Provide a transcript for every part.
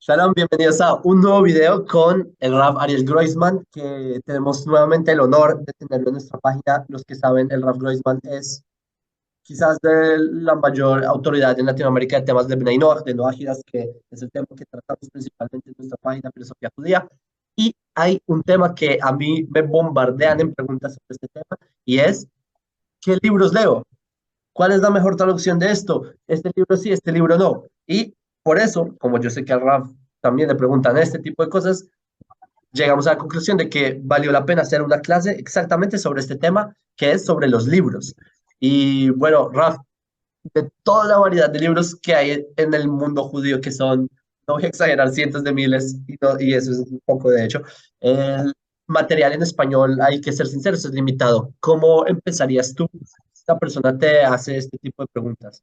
Shalom, bienvenidos a un nuevo video con el Rav Ariel Groisman, que tenemos nuevamente el honor de tenerlo en nuestra página. Los que saben, el Rav Groisman es quizás de la mayor autoridad en Latinoamérica de temas de Bnei Noach, de Noajidas, que es el tema que tratamos principalmente en nuestra página Filosofía Judía. Y hay un tema que a mí me bombardean en preguntas sobre este tema, y es, ¿qué libros leo? ¿Cuál es la mejor traducción de esto? Este libro sí, este libro no. Y por eso, como yo sé que al Raf también le preguntan este tipo de cosas, llegamos a la conclusión de que valió la pena hacer una clase exactamente sobre este tema, que es sobre los libros. Y bueno, Raf, de toda la variedad de libros que hay en el mundo judío, que son, no voy a exagerar, cientos de miles, y eso es un poco de hecho, el material en español, hay que ser sinceros, es limitado. ¿Cómo empezarías tú? Esta persona te hace este tipo de preguntas.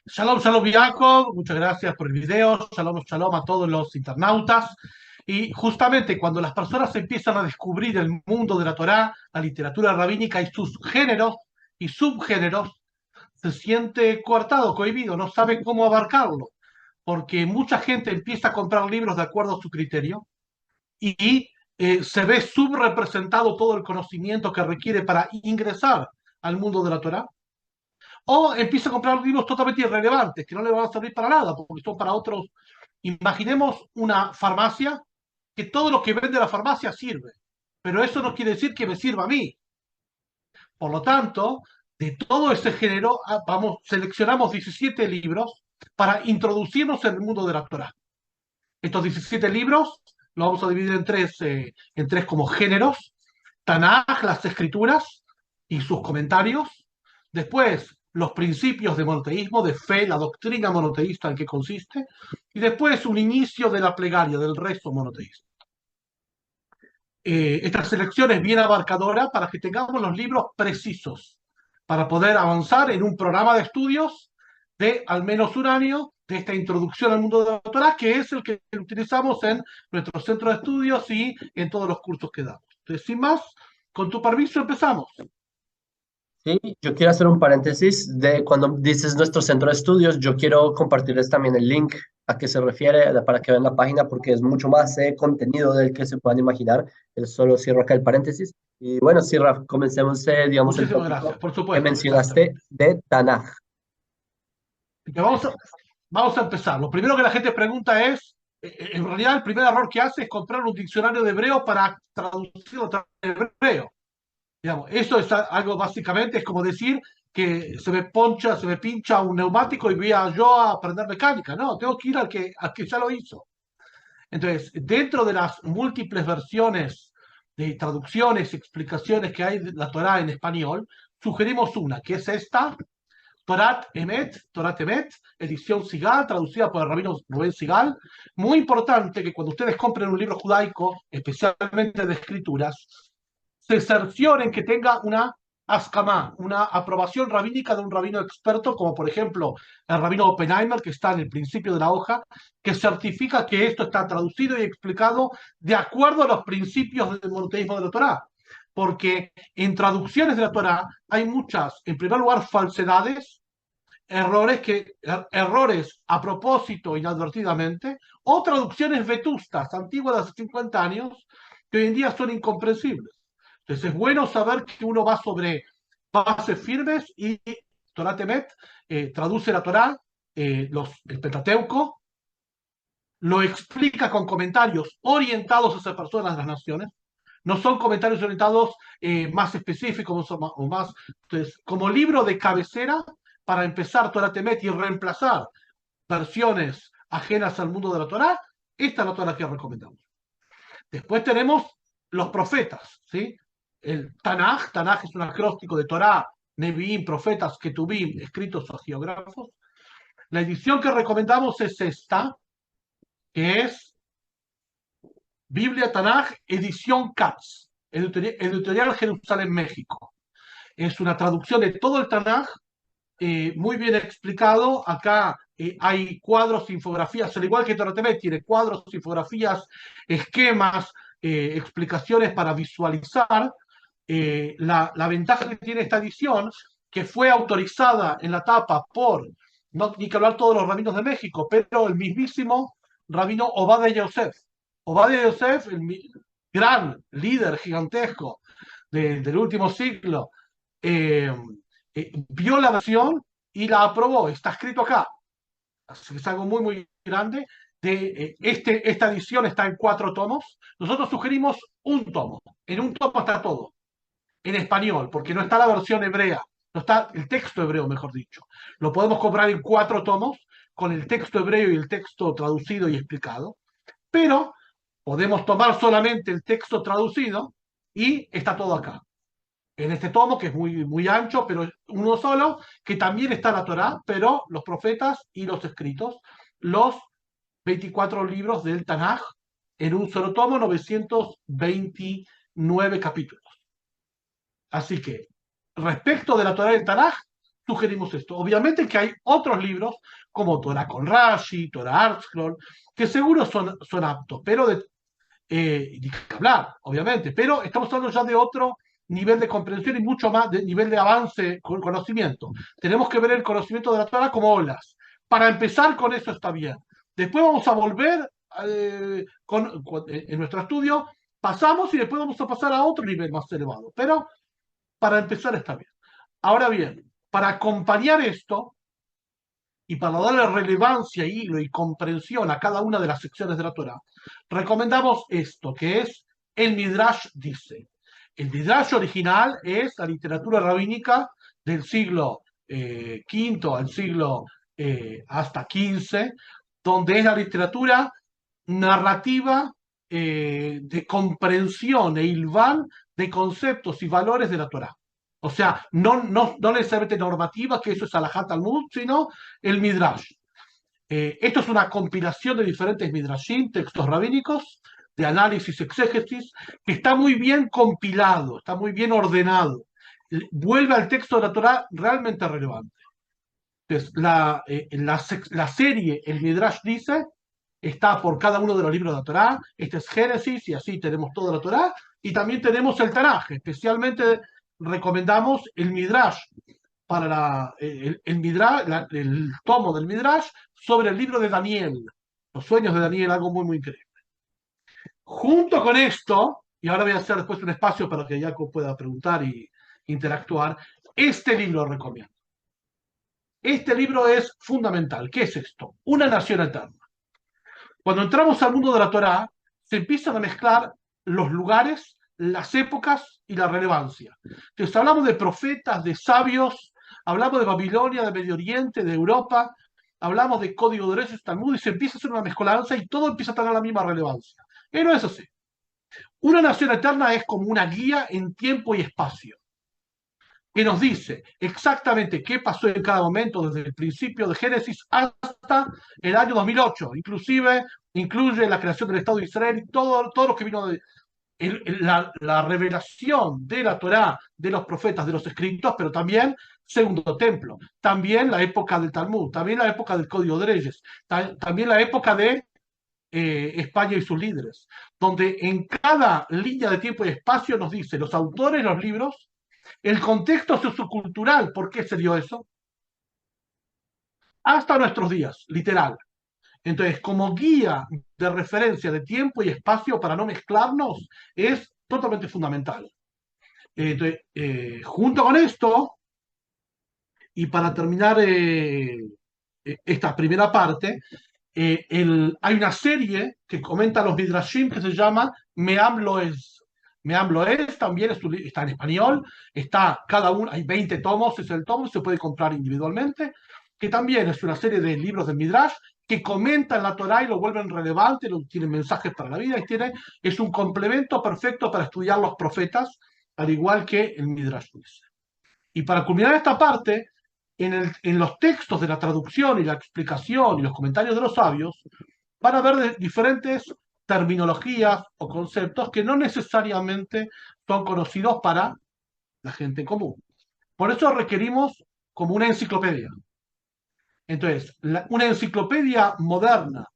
Shalom, shalom, Jacob. Muchas gracias por el video. Shalom, shalom a todos los internautas. Y justamente cuando las personas empiezan a descubrir el mundo de la Torá, la literatura rabínica y sus géneros y subgéneros, se siente coartado, cohibido, no sabe cómo abarcarlo, porque mucha gente empieza a comprar libros de acuerdo a su criterio y se ve subrepresentado todo el conocimiento que requiere para ingresar al mundo de la Torá, o empieza a comprar libros totalmente irrelevantes, que no le van a servir para nada, porque son para otros. Imaginemos una farmacia, que todo lo que vende la farmacia sirve, pero eso no quiere decir que me sirva a mí. Por lo tanto, de todo este género, seleccionamos 17 libros para introducirnos en el mundo de la Torah. Estos 17 libros los vamos a dividir en tres como géneros: Tanaj, las escrituras y sus comentarios; después, los principios de monoteísmo, de fe, la doctrina monoteísta en qué consiste; y después un inicio de la plegaria, del rezo monoteísta. Esta selección es bien abarcadora para que tengamos los libros precisos, para poder avanzar en un programa de estudios de al menos un año de esta introducción al mundo de la Torah, que es el que utilizamos en nuestro centro de estudios y en todos los cursos que damos. Entonces, sin más, con tu permiso empezamos. Sí, yo quiero hacer un paréntesis de cuando dices nuestro centro de estudios, yo quiero compartirles también el link a qué se refiere para que vean la página porque es mucho más contenido del que se puedan imaginar. Solo cierro acá el paréntesis. Y bueno, sí, Raf, comencemos, digamos, el Muchísimas gracias, tópico por que supuesto, mencionaste exactamente. de Tanaj. Que vamos a empezar. Lo primero que la gente pregunta es, en realidad el primer error que hace es comprar un diccionario de hebreo para traducirlo al hebreo. Digamos, eso es algo básicamente, es como decir que se me pincha un neumático y voy a yo a aprender mecánica. No, tengo que ir al que ya lo hizo. Entonces, dentro de las múltiples versiones de traducciones y explicaciones que hay de la Torah en español, sugerimos una, que es esta: Torat Emet, edición Sigal, traducida por el rabino Rubén Sigal. Muy importante que cuando ustedes compren un libro judaico, especialmente de escrituras, se cercioren que tenga una ascamá, una aprobación rabínica de un rabino experto, como por ejemplo el rabino Oppenheimer, que está en el principio de la hoja, que certifica que esto está traducido y explicado de acuerdo a los principios del monoteísmo de la Torá. Porque en traducciones de la Torá hay muchas, en primer lugar, falsedades, errores a propósito, inadvertidamente, o traducciones vetustas, antiguas de hace 50 años, que hoy en día son incomprensibles. Entonces es bueno saber que uno va sobre bases firmes y Torah Temet traduce la Torah, el Pentateuco, lo explica con comentarios orientados hacia personas de las naciones. No son comentarios orientados más específicos o más. Entonces, como libro de cabecera para empezar Torah Temet y reemplazar versiones ajenas al mundo de la Torah, esta es la Torah que recomendamos. Después tenemos los profetas, ¿sí? El Tanaj es un acróstico de Torah, Nevi'im, profetas, Ketubim, escritos o geógrafos. La edición que recomendamos es esta, que es Biblia Tanaj, edición Katz, editorial Jerusalén, México. Es una traducción de todo el Tanaj, muy bien explicado. Acá hay cuadros, infografías, al igual que Toratemet tiene cuadros, infografías, esquemas, explicaciones para visualizar. La ventaja que tiene esta edición, que fue autorizada en la tapa por, no ni que hablar todos los rabinos de México, pero el mismísimo rabino Obadiah Yosef. Obadiah Yosef, gran líder gigantesco del último siglo, eh, vio la versión y la aprobó. Está escrito acá. Así que es algo muy, muy grande. Esta edición está en 4 tomos. Nosotros sugerimos un tomo. En un tomo está todo. En español, porque no está la versión hebrea. No está el texto hebreo, mejor dicho. Lo podemos comprar en 4 tomos, con el texto hebreo y el texto traducido y explicado. Pero podemos tomar solamente el texto traducido y está todo acá. En este tomo, que es muy, muy ancho, pero es uno solo, que también está la Torá, pero los profetas y los escritos, los 24 libros del Tanaj, en un solo tomo, 929 capítulos. Así que, respecto de la Torá del Tanaj, sugerimos esto. Obviamente que hay otros libros, como Torá con Rashi, Torá ArtScroll, que seguro son aptos, pero ni que hablar, obviamente, pero estamos hablando ya de otro nivel de comprensión y mucho más de nivel de avance con conocimiento. Tenemos que ver el conocimiento de la Torah como olas. Para empezar con eso está bien. Después vamos a volver en nuestro estudio, pasamos y después vamos a pasar a otro nivel más elevado. Pero para empezar está bien. Ahora bien, para acompañar esto, y para darle relevancia, hilo y comprensión a cada una de las secciones de la Torah, recomendamos esto, que es el Midrash dice. El Midrash original es la literatura rabínica del siglo V al siglo hasta XV, donde es la literatura narrativa de comprensión e hilván de conceptos y valores de la Torah. O sea, no necesariamente normativa, que eso es Alajat Talmud, sino el Midrash. Esto es una compilación de diferentes Midrashim, textos rabínicos, de análisis, exégesis, que está muy bien compilado, está muy bien ordenado. Vuelve al texto de la Torah realmente relevante. Entonces, la serie, el Midrash dice, está por cada uno de los libros de la Torá. Este es Génesis y así tenemos toda la Torá. Y también tenemos el Tanaj. Especialmente recomendamos el Midrash para el tomo del Midrash sobre el libro de Daniel. Los sueños de Daniel, algo muy, muy increíble. Junto con esto, y ahora voy a hacer después un espacio para que Jacob pueda preguntar y interactuar, este libro recomiendo. Este libro es fundamental. ¿Qué es esto? Una nación eterna. Cuando entramos al mundo de la Torá, se empiezan a mezclar los lugares, las épocas y la relevancia. Entonces hablamos de profetas, de sabios, hablamos de Babilonia, de Medio Oriente, de Europa, hablamos de Código de Reyes, Talmud, y se empieza a hacer una mezcolanza y todo empieza a tener la misma relevancia. Y no es así. Una nación eterna es como una guía en tiempo y espacio, que nos dice exactamente qué pasó en cada momento, desde el principio de Génesis hasta el año 2008. Inclusive incluye la creación del Estado de Israel y todo lo que vino de la revelación de la Torá, de los profetas, de los escritos, pero también Segundo Templo, también la época del Talmud, también la época del Código de Reyes, también la época de España y sus líderes, donde en cada línea de tiempo y espacio nos dice los autores, los libros, el contexto sociocultural, ¿por qué se dio eso? Hasta nuestros días, literal. Entonces, como guía de referencia de tiempo y espacio para no mezclarnos, es totalmente fundamental. Entonces, junto con esto, y para terminar esta primera parte, hay una serie que comenta los Midrashim que se llama Me'am Loez. Me'am Loez también está en español, está cada uno, hay 20 tomos, es el tomo, se puede comprar individualmente, que también es una serie de libros de Midrash que comentan la Torah y lo vuelven relevante, tienen mensajes para la vida y es un complemento perfecto para estudiar los profetas, al igual que el Midrash dice. Y para culminar esta parte, en los textos de la traducción y la explicación y los comentarios de los sabios, van a ver diferentes terminologías o conceptos que no necesariamente son conocidos para la gente común. Por eso requerimos como una enciclopedia. Entonces, una enciclopedia moderna,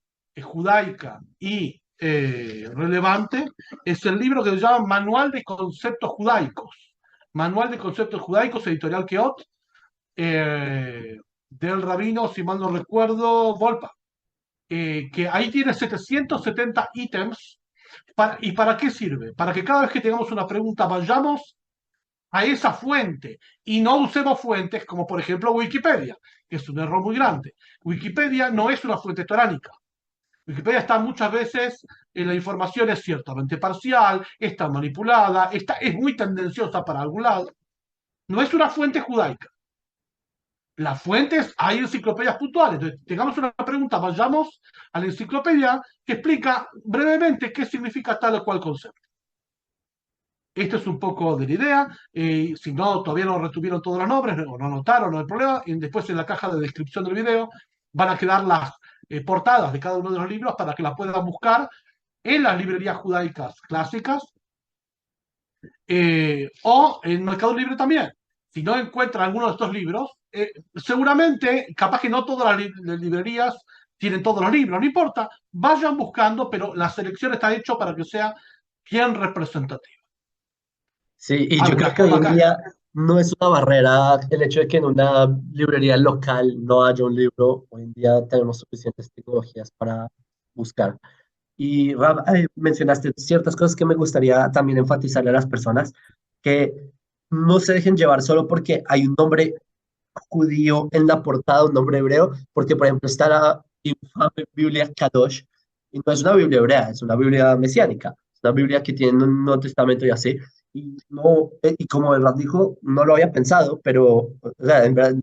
judaica y relevante es el libro que se llama Manual de Conceptos Judaicos. Manual de Conceptos Judaicos, editorial Keot, del rabino, si mal no recuerdo, Volpa. que ahí tiene 770 ítems. ¿Y para qué sirve? Para que cada vez que tengamos una pregunta vayamos a esa fuente y no usemos fuentes como por ejemplo Wikipedia, que es un error muy grande. Wikipedia no es una fuente toránica. Wikipedia está muchas veces, la información es ciertamente parcial, está manipulada, es muy tendenciosa para algún lado. No es una fuente judaica. Las fuentes, hay enciclopedias puntuales. Entonces, tengamos una pregunta, vayamos a la enciclopedia que explica brevemente qué significa tal o cual concepto. Esto es un poco de la idea. Si no, todavía no retuvieron todos los nombres o no anotaron, no hay problema. Y después en la caja de descripción del video van a quedar las portadas de cada uno de los libros para que las puedan buscar en las librerías judaicas clásicas o en Mercado Libre también. Si no encuentran alguno de estos libros, seguramente, capaz que no todas las librerías tienen todos los libros, no importa, vayan buscando, pero la selección está hecha para que sea bien representativa. Sí, y yo creo Algunas que hoy cosas en acá. día no es una barrera el hecho de que en una librería local no haya un libro. Hoy en día tenemos suficientes tecnologías para buscar. Y Rab, mencionaste ciertas cosas que me gustaría también enfatizarle a las personas, que no se dejen llevar solo porque hay un nombre judío en la portada, un nombre hebreo, porque por ejemplo está la infame Biblia Kadosh, y no es una Biblia hebrea, es una Biblia mesiánica, es una Biblia que tiene un Nuevo Testamento y así, y, no, y como verdad dijo, no lo había pensado, pero o sea, en verdad,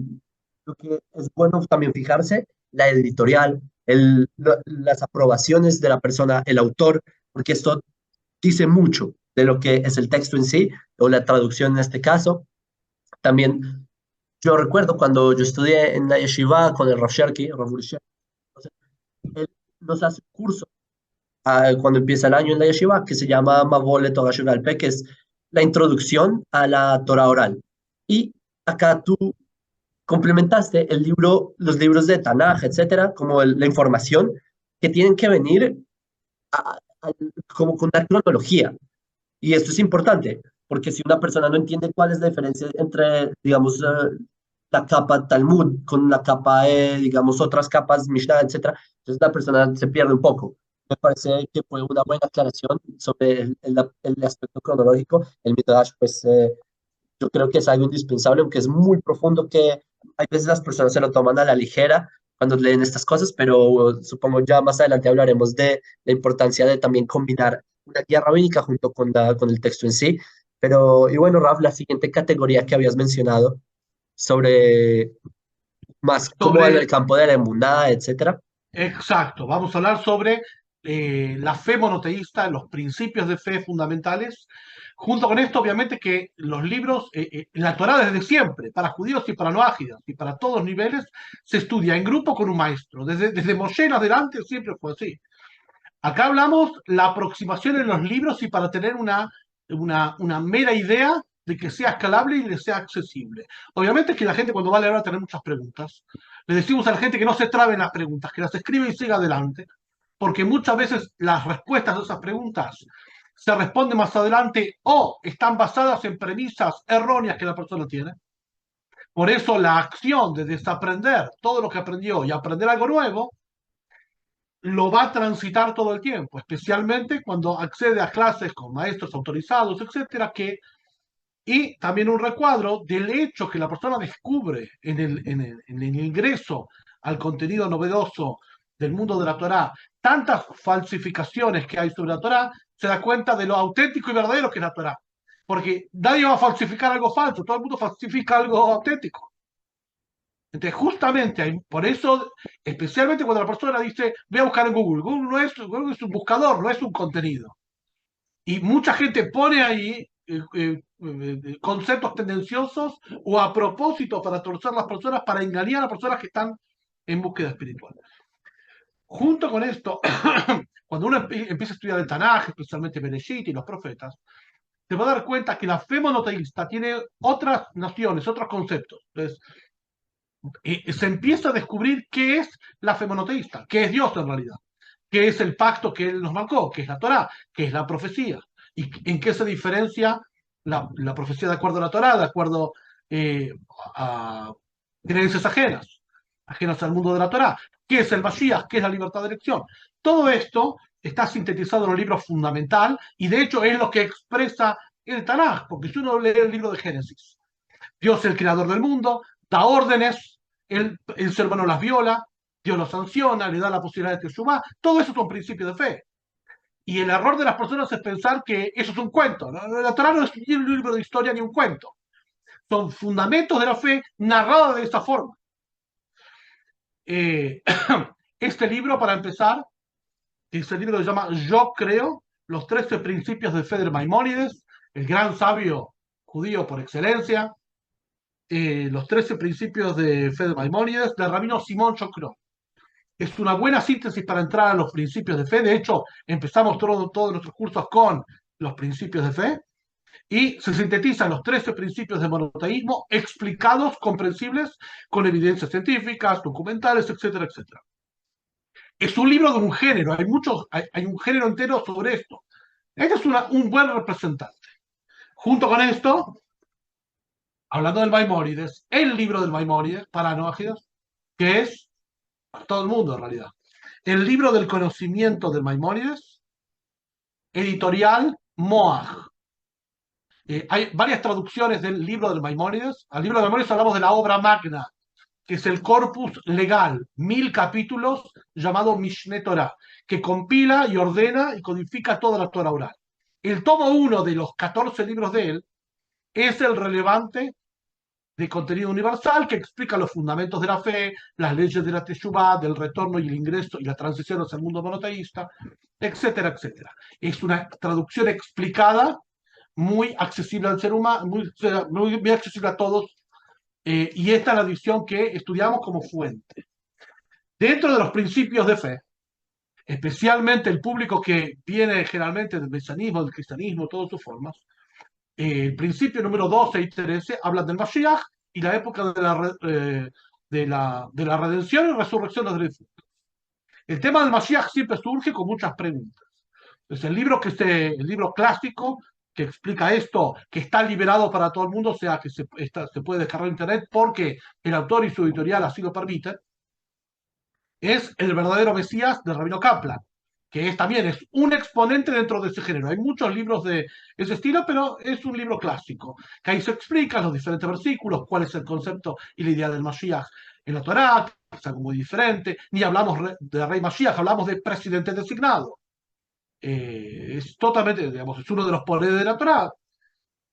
lo que es bueno también fijarse, la editorial, las aprobaciones de la persona, el autor, porque esto dice mucho de lo que es el texto en sí, o la traducción en este caso. También yo recuerdo cuando yo estudié en la yeshiva con el Rav Sherki, Rav Uri Sherki, entonces, él nos hace un curso cuando empieza el año en la yeshiva que se llama Mavole Torah Sheba'al Peh, que es la introducción a la Torah oral. Y acá tú complementaste el libro, los libros de Tanaj, etcétera, como la información que tienen que venir a- como con una cronología. Y esto es importante, porque si una persona no entiende cuál es la diferencia entre, digamos, la capa Talmud con la capa, digamos, otras capas, Mishnah, etcétera, entonces la persona se pierde un poco. Me parece que fue una buena aclaración sobre el aspecto cronológico. El Midrash, pues, yo creo que es algo indispensable, aunque es muy profundo, que hay veces las personas se lo toman a la ligera cuando leen estas cosas, pero supongo ya más adelante hablaremos de la importancia de también combinar una guía rabínica junto con, con el texto en sí. Pero, y bueno, Raf, la siguiente categoría que habías mencionado sobre más como el Sobre campo de la emuná, etcétera. Exacto, vamos a hablar sobre la fe monoteísta, los principios de fe fundamentales. Junto con esto, obviamente, que los libros, la Torá desde siempre, para judíos y para no ágidas, y para todos niveles, se estudia en grupo con un maestro. Desde Moshe en adelante siempre fue así. Acá hablamos la aproximación en los libros y para tener una mera idea de que sea escalable y que sea accesible. Obviamente que la gente cuando va a leer va a tener muchas preguntas. Le decimos a la gente que no se trabe en las preguntas, que las escribe y siga adelante, porque muchas veces las respuestas a esas preguntas se responden más adelante o están basadas en premisas erróneas que la persona tiene. Por eso la acción de desaprender todo lo que aprendió y aprender algo nuevo lo va a transitar todo el tiempo, especialmente cuando accede a clases con maestros autorizados, etcétera, y también un recuadro del hecho que la persona descubre en el ingreso al contenido novedoso del mundo de la Torá, tantas falsificaciones que hay sobre la Torá, se da cuenta de lo auténtico y verdadero que es la Torá. Porque nadie va a falsificar algo falso, todo el mundo falsifica algo auténtico. Entonces, justamente, por eso, especialmente cuando la persona dice, voy a buscar en Google, Google es un buscador, no es un contenido. Y mucha gente pone ahí conceptos tendenciosos o a propósito para torcer a las personas, para engañar a las personas que están en búsqueda espiritual. Junto con esto, cuando uno empieza a estudiar el Tanaj, especialmente Bereshit y los profetas, te va a dar cuenta que la fe monoteísta tiene otras naciones, otros conceptos. Entonces, se empieza a descubrir qué es la fe monoteísta, qué es Dios en realidad, qué es el pacto que Él nos marcó, qué es la Torá, qué es la profecía, y en qué se diferencia la profecía de acuerdo a la Torá, de acuerdo eh, a creencias ajenas al mundo de la Torá. qué es el Mashiach, qué es la libertad de elección. Todo esto está sintetizado en un libro fundamental y de hecho es lo que expresa el Tanaj, porque si uno lee el libro de Génesis, Dios es el creador del mundo, da órdenes, el ser humano las viola, Dios los sanciona, le da la posibilidad de Teshuvá, todo eso son principios de fe. Y el error de las personas es pensar que eso es un cuento. ¿No? La Torah no es ni un libro de historia ni un cuento. Son fundamentos de la fe narrados de esta forma. Eh, este libro, para empezar, este libro se llama Yo creo, los 13 principios de fe de Maimónides, el gran sabio judío por excelencia, los 13 principios de fe de Maimónides, del rabino Simón Chocró. Es una buena síntesis para entrar a los principios de fe. De hecho, empezamos todos nuestros cursos con los principios de fe y se sintetizan los 13 principios de monoteísmo explicados, comprensibles, con evidencias científicas, documentales, etcétera, etcétera. Es un libro de un género, hay un género entero sobre esto. Este es un buen representante. Junto con esto, hablando del Maimónides, el libro del Maimónides, para Noágidas, que es para todo el mundo en realidad. El libro del conocimiento del Maimónides, editorial Moaj. Hay varias traducciones del libro del Maimónides. Al libro del Maimónides hablamos de la obra magna, que es el corpus legal, 1000 capítulos, llamado Mishneh Torah, que compila y ordena y codifica toda la Torah oral. El tomo 1 de los 14 libros de él es el relevante de contenido universal que explica los fundamentos de la fe, las leyes de la Teshuvá, del retorno y el ingreso y la transición hacia el mundo monoteísta, etcétera, etcétera. Es una traducción explicada, muy accesible al ser humano, muy accesible a todos, y esta es la edición que estudiamos como fuente. Dentro de los principios de fe, especialmente el público que viene generalmente del mesianismo, del cristianismo, todas sus formas, el principio número 12 y 13 hablan del Mashiach y la época de la redención y resurrección de los difuntos. El tema del Mashiach siempre surge con muchas preguntas. Es el libro clásico que explica esto, que está liberado para todo el mundo, o sea que se puede descargar en internet porque el autor y su editorial así lo permiten, es El verdadero Mesías del Rabino Kaplan, que también es un exponente dentro de ese género. Hay muchos libros de ese estilo, pero es un libro clásico, que ahí se explican los diferentes versículos, cuál es el concepto y la idea del Mashiach en la Torá, que es algo muy diferente. Ni hablamos de rey Mashiach, hablamos de presidente designado. Es totalmente, digamos, es uno de los poderes de la Torá.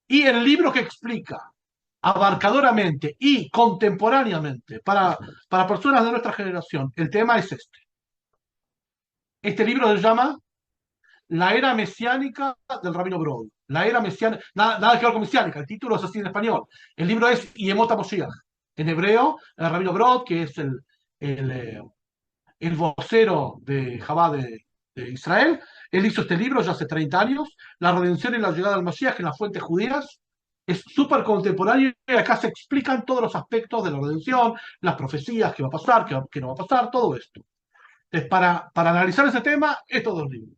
Y el libro que explica abarcadoramente y contemporáneamente para personas de nuestra generación, el tema es este. Este libro se llama La era mesiánica del Rabino Broad. La era mesiánica, nada que ver con mesiánica, el título es así en español. El libro es Yemot HaMoshiach. En hebreo, el Rabino Broad, que es el vocero de Jabá de Israel, él hizo este libro ya hace 30 años, La redención y la llegada del Mashiach en las fuentes judías. Es súper contemporáneo y acá se explican todos los aspectos de la redención, las profecías, qué va a pasar, qué no va a pasar, todo esto. Entonces, para analizar ese tema, estos dos libros.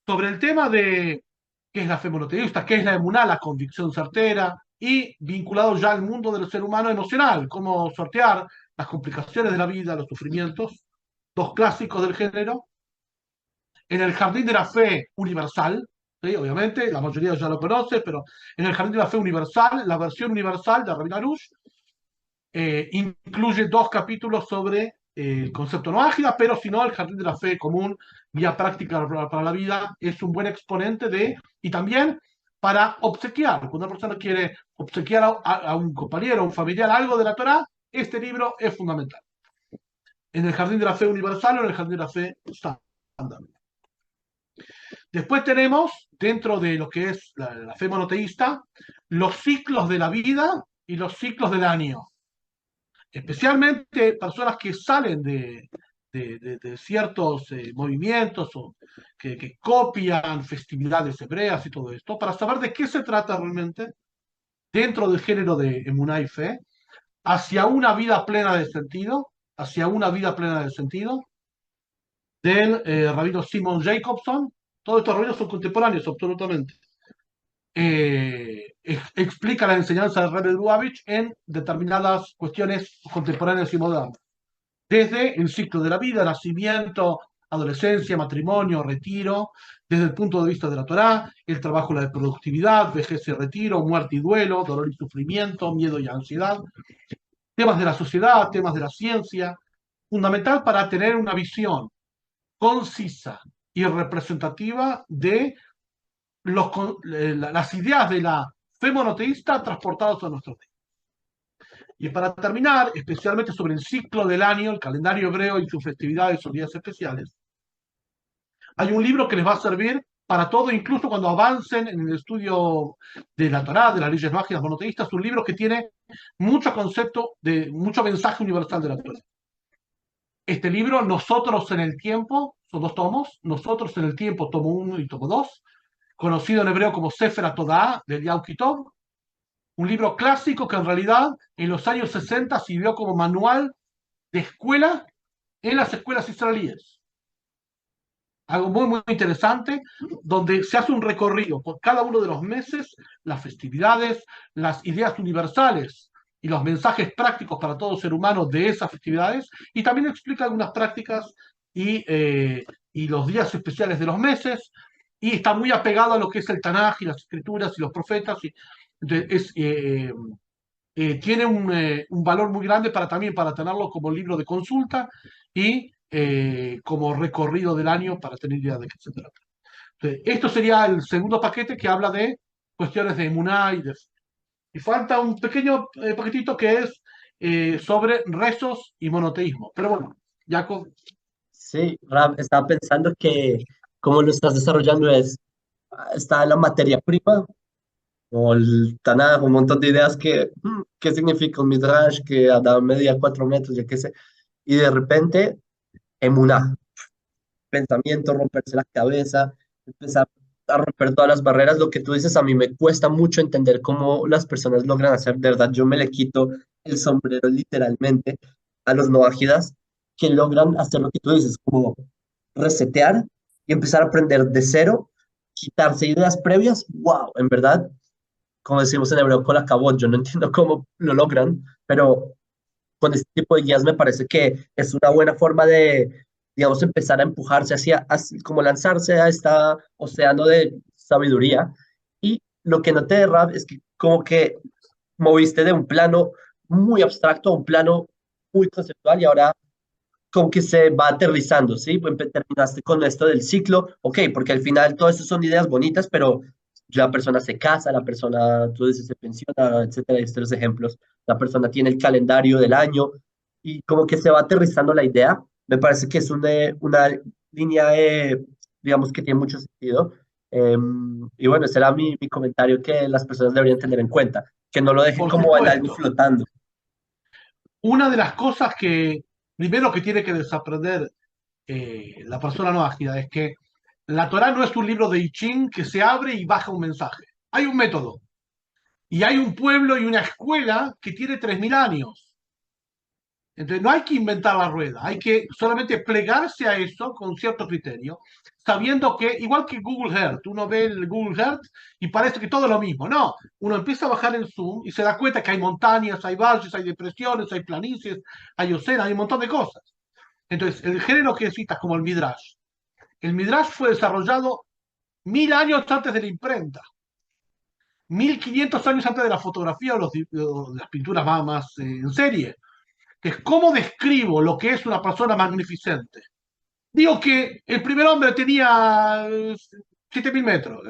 Sobre el tema de qué es la fe monoteísta, qué es la emuná, la convicción certera, y vinculado ya al mundo del ser humano emocional, cómo sortear las complicaciones de la vida, los sufrimientos, dos clásicos del género. En el Jardín de la Fe Universal, ¿sí? Obviamente, la mayoría ya lo conoce, pero en el Jardín de la Fe Universal, la versión universal de Rabbi Arush, incluye dos capítulos sobre el concepto no ágida, pero si no, el Jardín de la Fe común, vía práctica para la vida, es un buen exponente y también para obsequiar. Cuando una persona quiere obsequiar a un compañero, a un familiar, algo de la Torah, este libro es fundamental. En el Jardín de la Fe Universal o en el Jardín de la Fe estándar. Después tenemos, dentro de lo que es la fe monoteísta, los ciclos de la vida y los ciclos del año. Especialmente personas que salen de ciertos movimientos o que copian festividades hebreas y todo esto, para saber de qué se trata realmente dentro del género de emuná y fe, hacia una vida plena de sentido, hacia una vida plena de sentido, del rabino Simon Jacobson. Todos estos rabinos son contemporáneos, absolutamente. Explica la enseñanza del Rebbe Lubavitch en determinadas cuestiones contemporáneas y modernas. desde el ciclo de la vida, nacimiento, adolescencia, matrimonio, retiro, desde el punto de vista de la Torá, el trabajo, la productividad, vejez y retiro, muerte y duelo, dolor y sufrimiento, miedo y ansiedad, temas de la sociedad, temas de la ciencia, fundamental para tener una visión concisa y representativa de las ideas de la fe monoteísta transportadas a nuestros días. Y para terminar, especialmente sobre el ciclo del año, el calendario hebreo y sus festividades o días especiales, hay un libro que les va a servir para todo, incluso cuando avancen en el estudio de la Torá, de las leyes mágicas monoteístas, un libro que tiene mucho concepto, mucho mensaje universal de la Torá. Este libro, Nosotros en el Tiempo, son 2 tomos, Nosotros en el Tiempo, tomo 1 y tomo 2, conocido en hebreo como Sefer HaTodá, de Eliyahu Kitov, un libro clásico que en realidad en los años 60 sirvió como manual de escuela en las escuelas israelíes. Algo muy, muy interesante, donde se hace un recorrido por cada uno de los meses, las festividades, las ideas universales y los mensajes prácticos para todo ser humano de esas festividades, y también explica algunas prácticas y los días especiales de los meses, y está muy apegado a lo que es el Tanaj y las escrituras y los profetas, y, entonces tiene un valor muy grande también para tenerlo como libro de consulta y como recorrido del año para tener idea de qué se trata. Entonces, esto sería el segundo paquete que habla de cuestiones de emuná y falta un pequeño paquetito que es sobre rezos y monoteísmo. Pero bueno, Jacob. Sí, Ram, estaba pensando que como lo estás desarrollando está la materia prima, o el Tanaj, un montón de ideas ¿qué significa un Midrash que Adán medía 4 metros, yo qué sé, y de repente, emuná, pensamiento, romperse la cabeza, empezar a romper todas las barreras. Lo que tú dices, a mí me cuesta mucho entender cómo las personas logran hacer, de verdad, yo me le quito el sombrero literalmente a los noágidas que logran hacer lo que tú dices, como resetear y empezar a aprender de cero, quitarse ideas previas. Wow, en verdad, como decimos en hebreo, con la cabot, yo no entiendo cómo lo logran, pero con este tipo de guías me parece que es una buena forma de, digamos, empezar a empujarse como lanzarse a este océano de sabiduría. Y lo que noté de Rap es que como que moviste de un plano muy abstracto a un plano muy conceptual y ahora como que se va aterrizando, ¿sí? Terminaste con esto del ciclo, ok, porque al final todo eso son ideas bonitas, pero la persona se casa, la persona, tú dices, se pensiona, etcétera, y estos ejemplos, la persona tiene el calendario del año y como que se va aterrizando la idea. Me parece que es una línea, digamos, que tiene mucho sentido. Y bueno, ese era mi comentario que las personas deberían tener en cuenta, que no lo dejen Por como en algo supuesto, flotando. una de las cosas que primero que tiene que desaprender la persona no ágida es que la Torah no es un libro de I Ching que se abre y baja un mensaje. Hay un método. Y hay un pueblo y una escuela que tiene 3000 años. Entonces no hay que inventar la rueda, hay que solamente plegarse a eso con cierto criterio, sabiendo que, igual que Google Earth, uno ve el Google Earth y parece que todo es lo mismo. No, uno empieza a bajar el zoom y se da cuenta que hay montañas, hay valles, hay depresiones, hay planicies, hay océanos, hay un montón de cosas. Entonces, el género que citas como el Midrash. El Midrash fue desarrollado 1000 años antes de la imprenta, 1500 años antes de la fotografía o las pinturas más en serie, que es cómo describo lo que es una persona magnificente. Digo que el primer hombre tenía 7000 metros,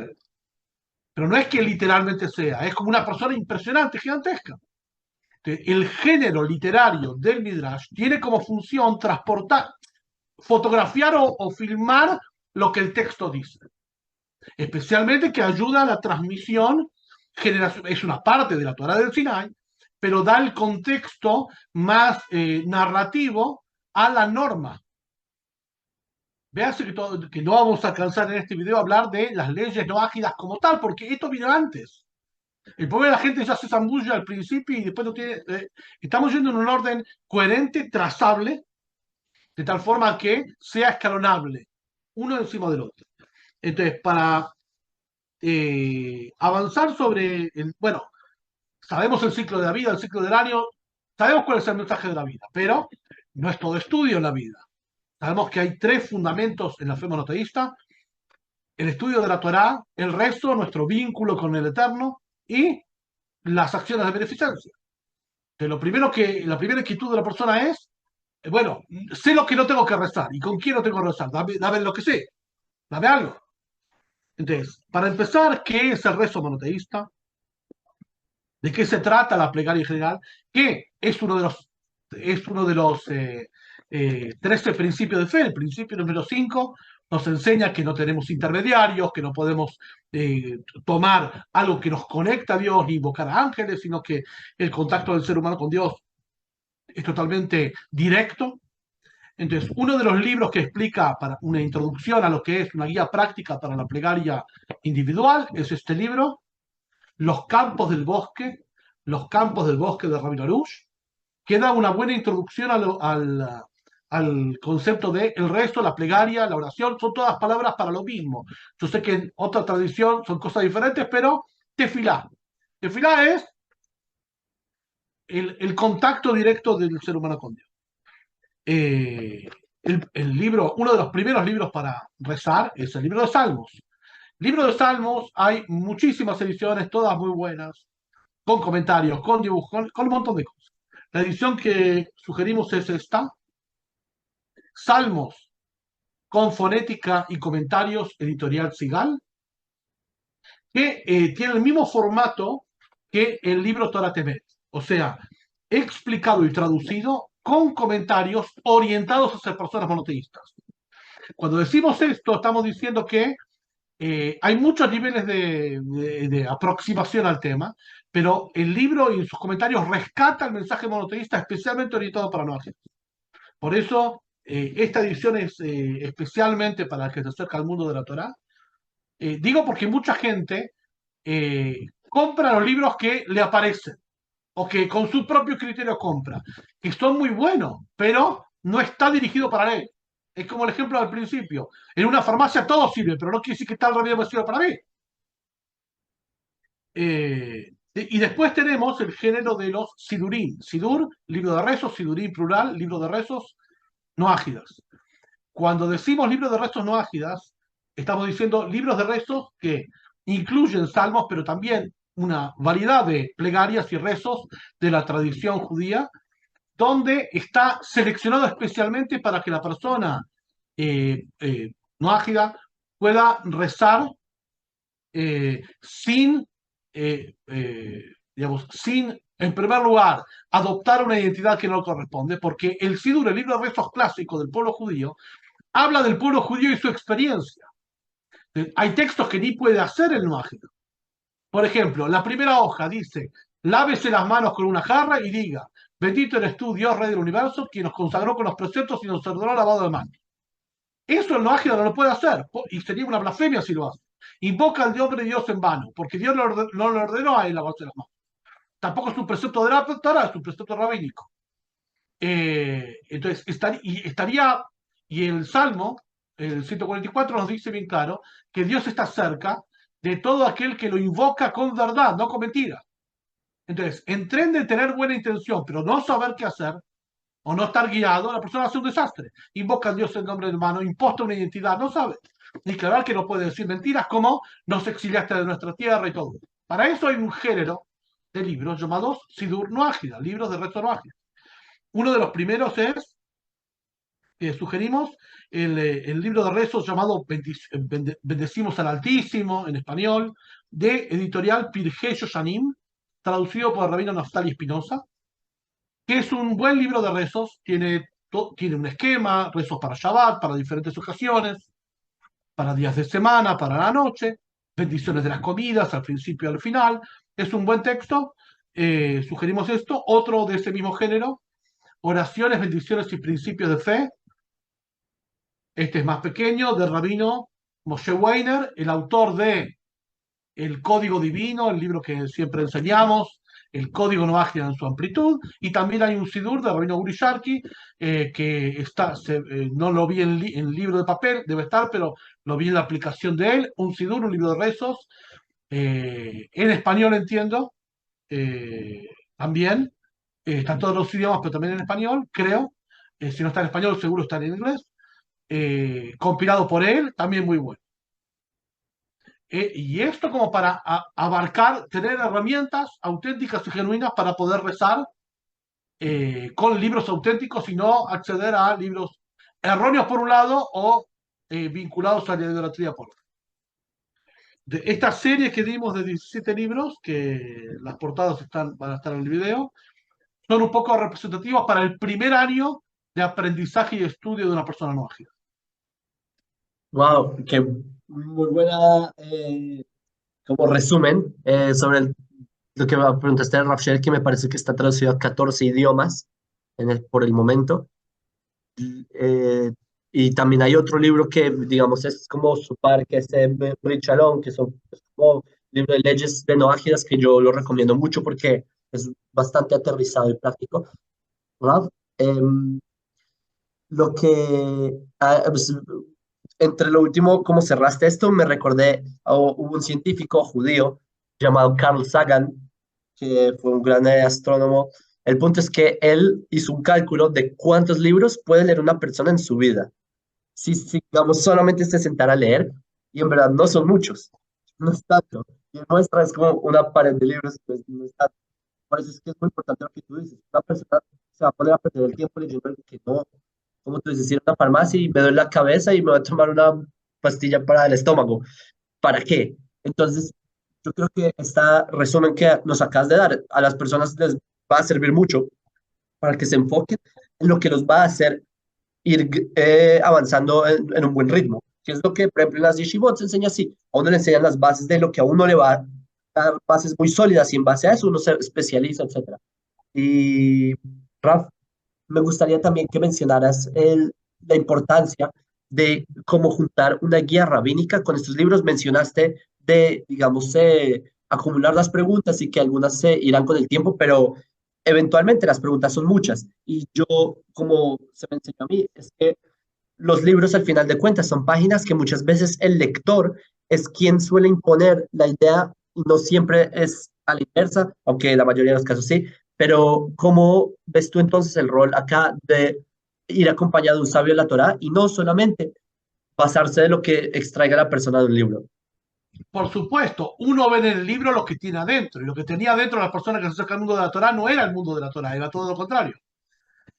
pero no es que literalmente sea, es como una persona impresionante, gigantesca. El género literario del Midrash tiene como función transportar, fotografiar o filmar lo que el texto dice, especialmente que ayuda a la transmisión, es una parte de la Torah del Sinai, pero da el contexto más narrativo a la norma. Véase que no vamos a alcanzar en este video a hablar de las leyes no ágidas como tal, porque esto vino antes. El problema de la gente ya se zambulla al principio y después no tiene. Estamos yendo en un orden coherente, trazable, de tal forma que sea escalonable, uno encima del otro. Entonces, para avanzar sobre bueno, sabemos el ciclo de la vida, el ciclo del año, sabemos cuál es el mensaje de la vida, pero no es todo estudio en la vida. Sabemos que hay tres fundamentos en la fe monoteísta: el estudio de la Torá, el rezo, nuestro vínculo con el Eterno, y las acciones de beneficencia. Entonces, la primera inquietud de la persona es, bueno, sé lo que no tengo que rezar, ¿y con quién no tengo que rezar? Dame lo que sé, dame algo. Entonces, para empezar, ¿qué es el rezo monoteísta? ¿De qué se trata la plegaria en general? Que es uno de los 13 principios de fe. El principio número 5 nos enseña que no tenemos intermediarios, que no podemos tomar algo que nos conecta a Dios ni invocar a ángeles, sino que el contacto del ser humano con Dios es totalmente directo. Entonces, uno de los libros que explica para una introducción a lo que es una guía práctica para la plegaria individual es este libro, Los campos del bosque, Los campos del bosque de Rabbi Arush, que da una buena introducción al concepto de el resto, la plegaria, la oración. Son todas palabras para lo mismo. Yo sé que en otra tradición son cosas diferentes, pero tefilá. Tefilá es el contacto directo del ser humano con Dios. Eh, el libro, uno de los primeros libros para rezar es el libro de Salmos. Libro de Salmos, hay muchísimas ediciones, todas muy buenas, con comentarios, con dibujos, con un montón de cosas. La edición que sugerimos es esta: Salmos con fonética y comentarios, editorial Sigal, que tiene el mismo formato que el libro Torah Temet. O sea, explicado y traducido con comentarios orientados hacia personas monoteístas. Cuando decimos esto, estamos diciendo que hay muchos niveles de aproximación al tema, pero el libro y sus comentarios rescata el mensaje monoteísta especialmente orientado para no agentes. Por eso, esta edición es especialmente para el que se acerca al mundo de la Torá. Digo porque mucha gente compra los libros que le aparecen o que con su propio criterio compra, que son muy buenos, pero no está dirigido para él. Es como el ejemplo del principio. En una farmacia todo sirve, pero no quiere decir que tal remedio me sirva para mí. Y después tenemos el género de los sidurín. Sidur, libro de rezos; sidurín, plural, libro de rezos no ágidas. Cuando decimos libros de rezos no ágidas, estamos diciendo libros de rezos que incluyen salmos, pero también una variedad de plegarias y rezos de la tradición judía, donde está seleccionado especialmente para que la persona no ágida pueda rezar sin, digamos, sin, en primer lugar, adoptar una identidad que no le corresponde, porque el Sidur, el libro de rezos clásico del pueblo judío, habla del pueblo judío y su experiencia. Hay textos que ni puede hacer el no ágil. Por ejemplo, la primera hoja dice: lávese las manos con una jarra y diga: bendito eres tú, Dios, Rey del universo, quien nos consagró con los preceptos y nos ordenó lavado de manos. Eso el no ágil no lo puede hacer, y sería una blasfemia si lo hace. Invoca al nombre de Dios en vano, porque Dios no le ordenó a él lavarse las manos. Tampoco es un precepto de la Torah, es un precepto rabínico. Entonces, y el Salmo, el 144, nos dice bien claro que Dios está cerca de todo aquel que lo invoca con verdad, no con mentira. Entonces, en tren de tener buena intención, pero no saber qué hacer, o no estar guiado, la persona hace un desastre. Invoca a Dios en nombre del hermano, imposta una identidad, no sabe. Ni claro que no puede decir mentiras como nos exiliaste de nuestra tierra y todo. Para eso hay un género de libros llamados Sidur no ágida, libros de rezo no ágida. Uno de los primeros es, sugerimos, el libro de rezos llamado Bendecimos al Altísimo, en español, de editorial Pirgei Yoshanim, traducido por el rabino Naftali Espinosa, que es un buen libro de rezos. Tiene un esquema: rezos para Shabbat, para diferentes ocasiones, para días de semana, para la noche, bendiciones de las comidas, al principio y al final. Es un buen texto, sugerimos esto. Otro de ese mismo género, Oraciones, bendiciones y principios de fe. Este es más pequeño, del rabino Moshe Weiner, el autor de El Código Divino, el libro que siempre enseñamos, el Código no ágil en su amplitud. Y también hay un Sidur de rabino Uri Sharkey, que no lo vi en libro de papel, debe estar, pero lo vi en la aplicación de él, un Sidur, un libro de rezos, en español, entiendo, también. Están todos los idiomas, pero también en español, creo. si no está en español, seguro está en inglés, compilado por él, también muy bueno. Y esto como para abarcar, tener herramientas auténticas y genuinas para poder rezar con libros auténticos y no acceder a libros erróneos por un lado o vinculados a la idolatría por otro. De esta serie que dimos de 17 libros, que las portadas van a estar en el video, son un poco representativas para el primer año de aprendizaje y estudio de una persona no ágil. Wow, qué muy buena como resumen sobre lo que me preguntaste de Rafshel, que me parece que está traducido a 14 idiomas por el momento. Eh, y también hay otro libro que, digamos, es como su par, que es Brit Shalom, que son es como libro de leyes de no ágidas, que yo lo recomiendo mucho porque es bastante aterrizado y práctico. ¿Verdad? Lo que, pues, entre lo último, como cerraste esto, me recordé, hubo un científico judío llamado Carl Sagan, que fue un gran astrónomo. El punto es que él hizo un cálculo de cuántos libros puede leer una persona en su vida. Si digamos, solamente se sentara a leer, y en verdad no son muchos, no es tanto. Y muestra es como una pared de libros, pues no es tanto. Por eso es que es muy importante lo que tú dices. Una persona se va a poner a perder el tiempo leyendo algo que no, como tú dices, ir a una farmacia y me duele la cabeza y me voy a tomar una pastilla para el estómago. ¿Para qué? Entonces, yo creo que este resumen que nos acabas de dar a las personas les va a servir mucho para que se enfoquen en lo que los va a hacer ir avanzando en un buen ritmo. Que es lo que, por ejemplo, en las yeshivot se enseña así. A uno le enseñan las bases de lo que a uno le va a dar bases muy sólidas y en base a eso uno se especializa, etcétera. Y Raf, me gustaría también que mencionaras la importancia de cómo juntar una guía rabínica con estos libros. Mencionaste de, digamos, acumular las preguntas y que algunas se irán con el tiempo, pero eventualmente las preguntas son muchas. Y yo, como se me enseñó a mí, es que los libros al final de cuentas son páginas que muchas veces el lector es quien suele imponer la idea y no siempre es a la inversa, aunque la mayoría de los casos sí, pero ¿cómo ves tú entonces el rol acá de ir acompañado de un sabio de la Torá y no solamente basarse de lo que extraiga la persona de un libro? Por supuesto, uno ve en el libro lo que tiene adentro, y lo que tenía adentro la persona que se acerca al mundo de la Torah no era el mundo de la Torah, era todo lo contrario.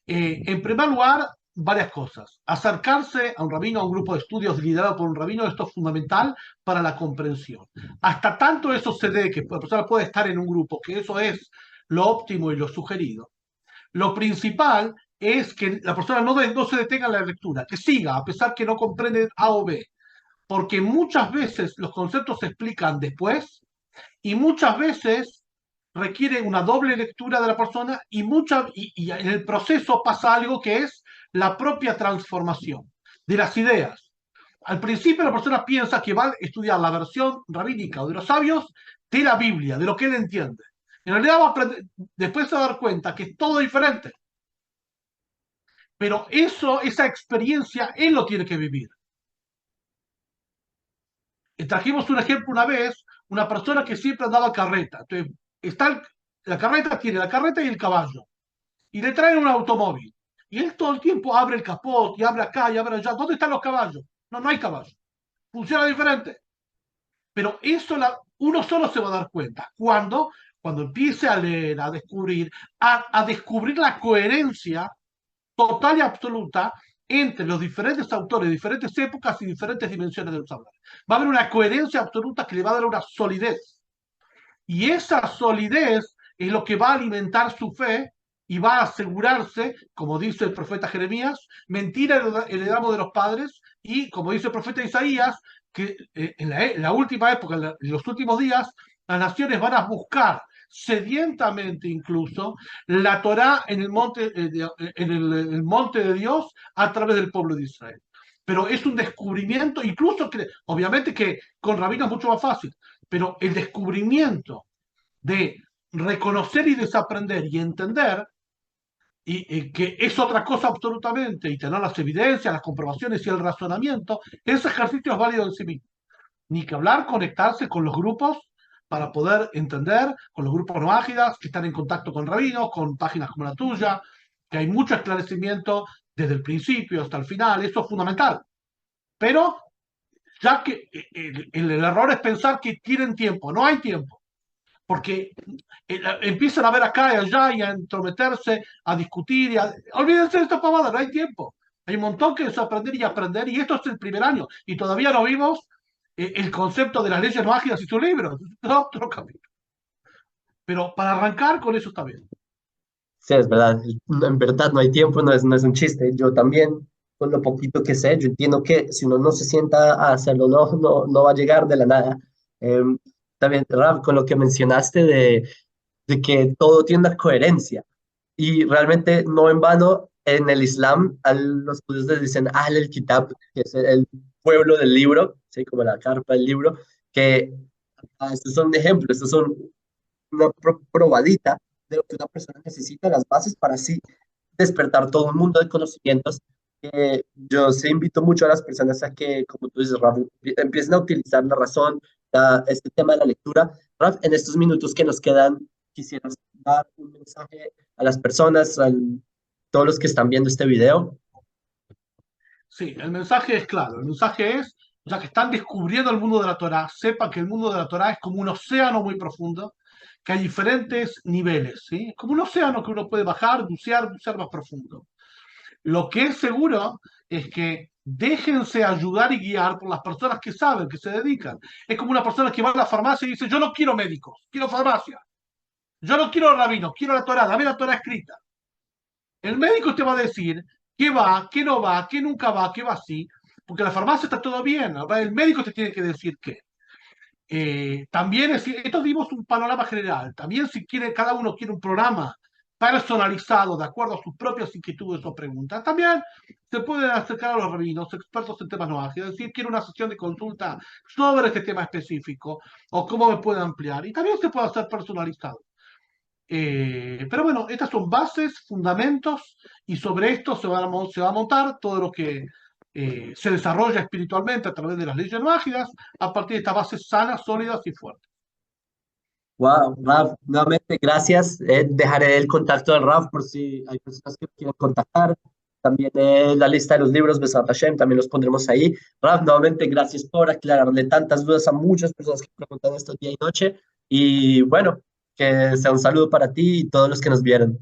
En primer lugar, varias cosas. Acercarse a un rabino, a un grupo de estudios liderado por un rabino, esto es fundamental para la comprensión. Hasta tanto eso se dé que la persona puede estar en un grupo, que eso es lo óptimo y lo sugerido. Lo principal es que la persona no se detenga en la lectura, que siga, a pesar que no comprende A o B, porque muchas veces los conceptos se explican después y muchas veces requiere una doble lectura de la persona y en el proceso pasa algo que es la propia transformación de las ideas. Al principio la persona piensa que va a estudiar la versión rabínica o de los sabios de la Biblia, de lo que él entiende. En realidad después se va a dar cuenta que es todo diferente. Pero esa experiencia, él lo tiene que vivir. Trajimos un ejemplo una vez, una persona que siempre andaba carreta. Entonces, la carreta tiene la carreta y el caballo. Y le traen un automóvil. Y él todo el tiempo abre el capot y abre acá y abre allá. ¿Dónde están los caballos? No, no hay caballos. Funciona diferente. Pero uno solo se va a dar cuenta. Cuando empiece a leer, a descubrir, a descubrir la coherencia total y absoluta entre los diferentes autores, diferentes épocas y diferentes dimensiones del saber. Va a haber una coherencia absoluta que le va a dar una solidez. Y esa solidez es lo que va a alimentar su fe y va a asegurarse, como dice el profeta Jeremías, mentira heredamos de los padres, y como dice el profeta Isaías, que en la última época, en los últimos días, las naciones van a buscar sedientamente incluso la Torá en el monte de Dios a través del pueblo de Israel. Pero es un descubrimiento, incluso que obviamente que con rabinos es mucho más fácil, pero el descubrimiento de reconocer y desaprender y entender y que es otra cosa absolutamente, y tener las evidencias, las comprobaciones y el razonamiento, ese ejercicio es válido en sí mismo. Ni que hablar, conectarse con los grupos para poder entender, con los grupos no ágidas que están en contacto con rabinos, con páginas como la tuya, que hay mucho esclarecimiento desde el principio hasta el final, eso es fundamental. Pero ya que el error es pensar que tienen tiempo, no hay tiempo, porque empiezan a ver acá y allá y a entrometerse, a discutir, olvídense de esta pavada, no hay tiempo. Hay un montón que desaprender y aprender, y esto es el primer año, y todavía no vimos el concepto de las leyes mágicas y sus libros, es otro capítulo. Pero para arrancar con eso está bien. Sí, es verdad. En verdad no hay tiempo, no es un chiste. Yo también, con lo poquito que sé, yo entiendo que si uno no se sienta a hacerlo, no va a llegar de la nada. Em, También, Rab, con lo que mencionaste de que todo tiene una coherencia. Y realmente no en vano en el Islam a los judíos les dicen Ahl el-Kitab, que es el pueblo del libro, ¿sí? Como la carpa del libro, que estos son un ejemplo, estos son una probadita de lo que una persona necesita, las bases para así despertar todo un mundo de conocimientos. Yo se invito mucho a las personas a que, como tú dices, Raf, empiecen a utilizar la razón, este tema de la lectura. Raf, en estos minutos que nos quedan, quisieras dar un mensaje a las personas, a todos los que están viendo este video. Sí, el mensaje es claro. El mensaje es, ya que están descubriendo el mundo de la Torá, sepan que el mundo de la Torá es como un océano muy profundo, que hay diferentes niveles, ¿sí? Es como un océano que uno puede bajar, bucear más profundo. Lo que es seguro es que déjense ayudar y guiar por las personas que saben, que se dedican. Es como una persona que va a la farmacia y dice, yo no quiero médicos, quiero farmacia. Yo no quiero rabinos, quiero la Torá, dame la Torá escrita. El médico te va a decir qué va, qué no va, qué nunca va, qué va así, porque en la farmacia está todo bien. El médico te tiene que decir qué. También, esto dimos un panorama general. También si quiere, cada uno quiere un programa personalizado de acuerdo a sus propias inquietudes o preguntas, también se puede acercar a los rabinos, expertos en temas no ágiles, es decir, quiero una sesión de consulta sobre este tema específico o cómo me puede ampliar. Y también se puede hacer personalizado. Pero bueno, estas son bases, fundamentos, y sobre esto se va a montar todo lo que se desarrolla espiritualmente a través de las leyes mágicas, a partir de estas bases sanas, sólidas y fuertes. Wow, Raf, nuevamente gracias. Dejaré el contacto del Raf por si hay personas que quieran contactar. También la lista de los libros, Besat Hashem, también los pondremos ahí. Raf, nuevamente gracias por aclararle tantas dudas a muchas personas que preguntan esto día y noche. Y bueno, que sea un saludo para ti y todos los que nos vieron.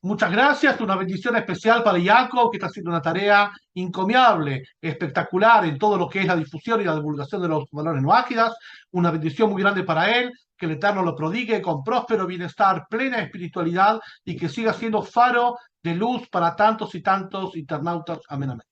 Muchas gracias, una bendición especial para Jacob, que está haciendo una tarea encomiable, espectacular en todo lo que es la difusión y la divulgación de los valores no ágidas. Una bendición muy grande para él, que el Eterno lo prodigue con próspero bienestar, plena espiritualidad y que siga siendo faro de luz para tantos y tantos internautas. Amén, amén.